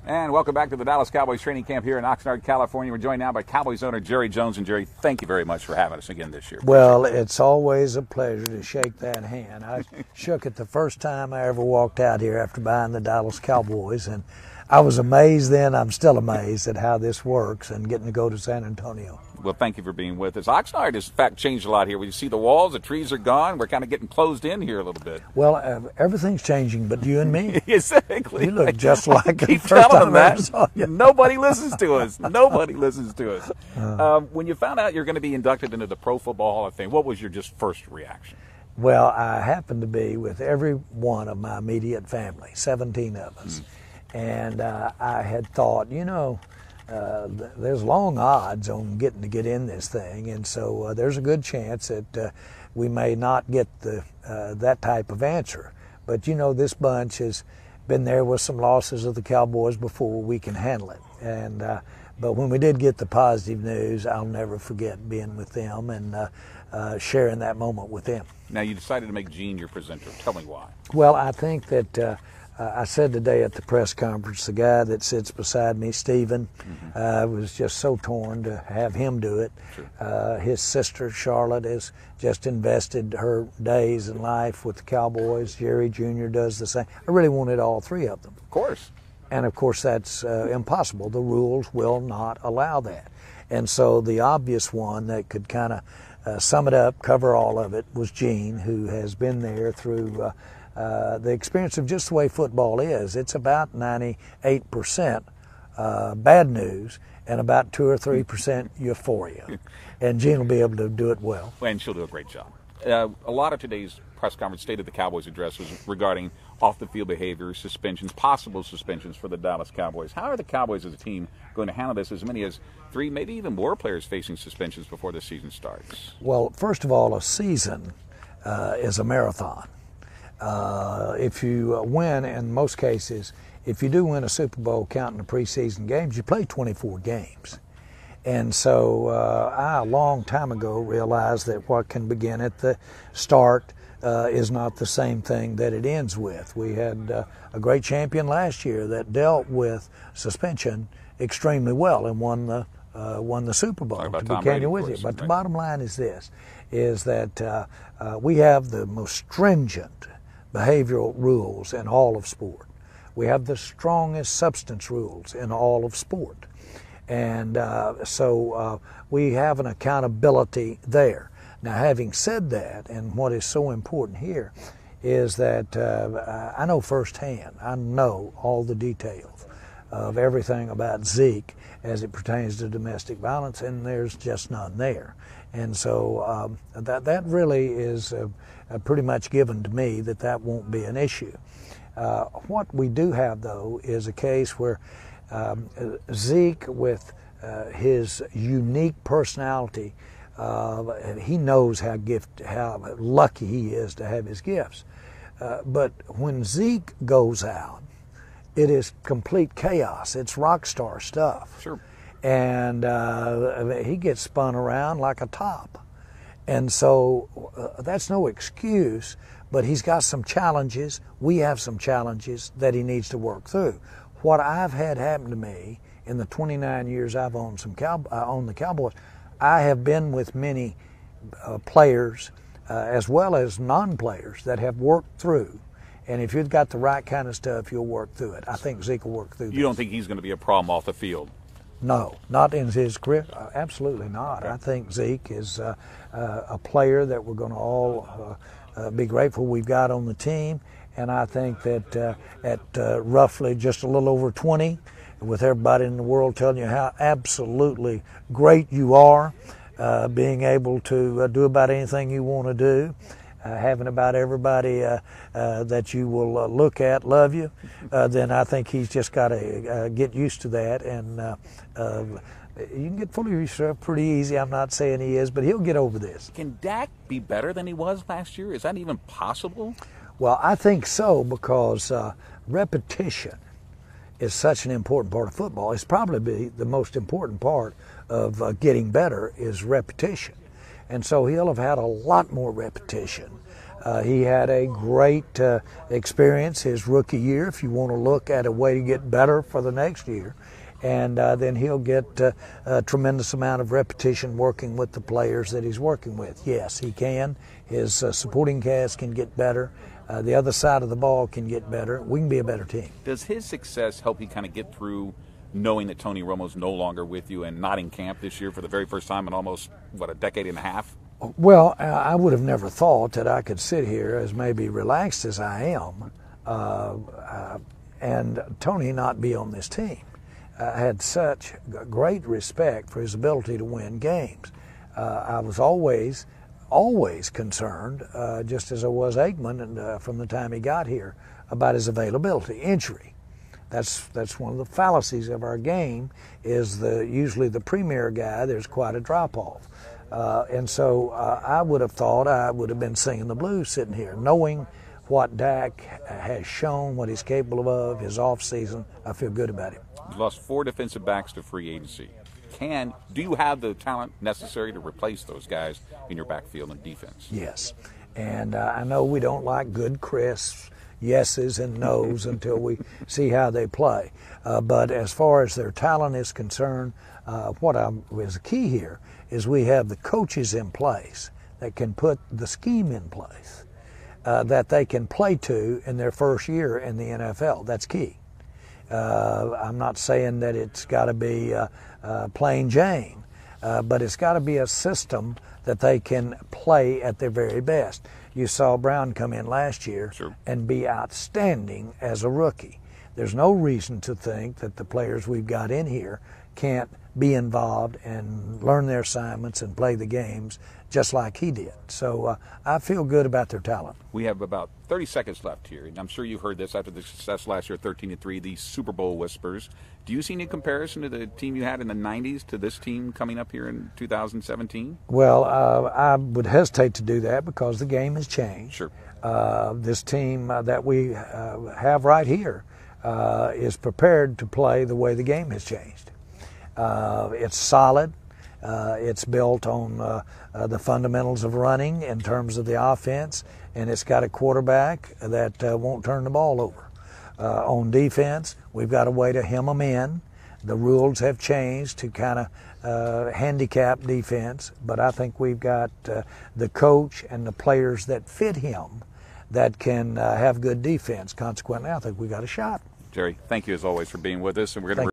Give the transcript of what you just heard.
And welcome back to the Dallas Cowboys training camp here in Oxnard, California. We're joined now by Cowboys owner Jerry Jones. And Jerry, thank you very much for having us again this year. Well, it's always a pleasure to shake that hand. I shook it the first time I ever walked out here after buying the Dallas Cowboys, and I was amazed then. I'm still amazed at how this works and getting to go to San Antonio. Well, thank you for being with us. Oxnard has, in fact, changed a lot here. We see the walls, the trees are gone. We're kind of getting closed in here a little bit. Well, everything's changing but you and me. Exactly. You look just like the Keep first telling them time I that. saw you. Nobody listens to us. Nobody listens to us. When you found out you're going to be inducted into the Pro Football Hall of Fame, what was your just first reaction? Well, I happened to be with every one of my immediate family, 17 of us. And I had thought, there's long odds on getting to get in this thing, and so there's a good chance that we may not get that type of answer. But this bunch has been there with some losses of the Cowboys before. We can handle it. And but when we did get the positive news, I'll never forget being with them and sharing that moment with them. Now, you decided to make Gene your presenter. Tell me why. Well, I think that I said today at the press conference, the guy that sits beside me, Stephen, was just so torn to have him do it. Sure. His sister, Charlotte, has just invested her days and life with the Cowboys. Jerry Jr. does the same. I really wanted all three of them. Of course. And, of course, that's impossible. The rules will not allow that. And so the obvious one that could kind of sum it up, cover all of it, was Gene, who has been there through the experience of just the way football is. It's about 98% bad news and about 2 or 3% euphoria. And Gene will be able to do it well. And she'll do a great job. A lot of today's press conference, State of the Cowboys address, was regarding off-the-field behavior, suspensions, possible suspensions for the Dallas Cowboys. How are the Cowboys as a team going to handle this? As many as 3, maybe even more players facing suspensions before the season starts. Well, first of all, a season is a marathon. If you win, in most cases, if you do win a Super Bowl counting the preseason games, you play 24 games. And so I, a long time ago, realized that what can begin at the start is not the same thing that it ends with. We had a great champion last year that dealt with suspension extremely well and won the Super Bowl, to be candid with you. But the bottom line is this, is that we have the most stringent behavioral rules in all of sport. We have the strongest substance rules in all of sport. And so we have an accountability there. Now, having said that, and what is so important here is that I know firsthand, I know all the details of everything about Zeke as it pertains to domestic violence, and there's just none there. And so that really is pretty much given to me that won't be an issue. What we do have, though, is a case where Zeke, with his unique personality, he knows how lucky he is to have his gifts. But when Zeke goes out, it is complete chaos. It's rock star stuff. Sure. And he gets spun around like a top. And so that's no excuse, but he's got some challenges. We have some challenges that he needs to work through. What I've had happen to me in the 29 years I've owned the Cowboys, I have been with many players as well as non-players that have worked through. And if you've got the right kind of stuff, you'll work through it. I think Zeke will work through this. You don't think he's going to be a problem off the field? No, not in his career. Absolutely not. Okay. I think Zeke is a player that we're going to all be grateful we've got on the team. And I think that at roughly just a little over 20, with everybody in the world telling you how absolutely great you are, being able to do about anything you want to do, having about everybody that you will look at love you, then I think he's just got to get used to that. And you can get full of yourself pretty easy. I'm not saying he is, but he'll get over this. Can Dak be better than he was last year? Is that even possible? Well, I think so, because repetition is such an important part of football. It's probably the most important part of getting better is repetition. And so he'll have had a lot more repetition He had a great experience his rookie year, if you want to look at a way to get better for the next year. And then he'll get a tremendous amount of repetition working with the players that he's working with. Yes, he can. His supporting cast can get better. The other side of the ball can get better. We can be a better team. Does his success help you kind of get through knowing that Tony Romo's no longer with you and not in camp this year for the very first time in almost, a decade and a half? Well, I would have never thought that I could sit here as maybe relaxed as I am and Tony not be on this team. I had such great respect for his ability to win games. I was always concerned, just as I was Aikman from the time he got here, about his availability, injury. That's one of the fallacies of our game, is usually the premier guy, there's quite a drop-off. And so I would have thought I would have been singing the blues sitting here, knowing what Dak has shown, what he's capable of, his off-season. I feel good about him. You lost 4 defensive backs to free agency. Do you have the talent necessary to replace those guys in your backfield and defense? Yes, and I know we don't like good crisps, yeses and nos until we see how they play. But as far as their talent is concerned, what is key here is we have the coaches in place that can put the scheme in place that they can play to in their first year in the NFL. That's key. I'm not saying that it's got to be plain Jane, but it's got to be a system that they can play at their very best. You saw Brown come in last year and be outstanding as a rookie. There's no reason to think that the players we've got in here can't be involved and learn their assignments and play the games just like he did. So I feel good about their talent. We have about 30 seconds left here, and I'm sure you've heard this after the success last year, 13-3, the Super Bowl whispers. Do you see any comparison to the team you had in the 90s to this team coming up here in 2017? Well, I would hesitate to do that because the game has changed. Sure. This team that we have right here is prepared to play the way the game has changed. It's solid. It's built on the fundamentals of running in terms of the offense, and it's got a quarterback that won't turn the ball over. On defense, we've got a way to hem them in. The rules have changed to kind of handicap defense, but I think we've got the coach and the players that fit him that can have good defense. Consequently, I think we got a shot. Jerry, thank you as always for being with us, and we're going to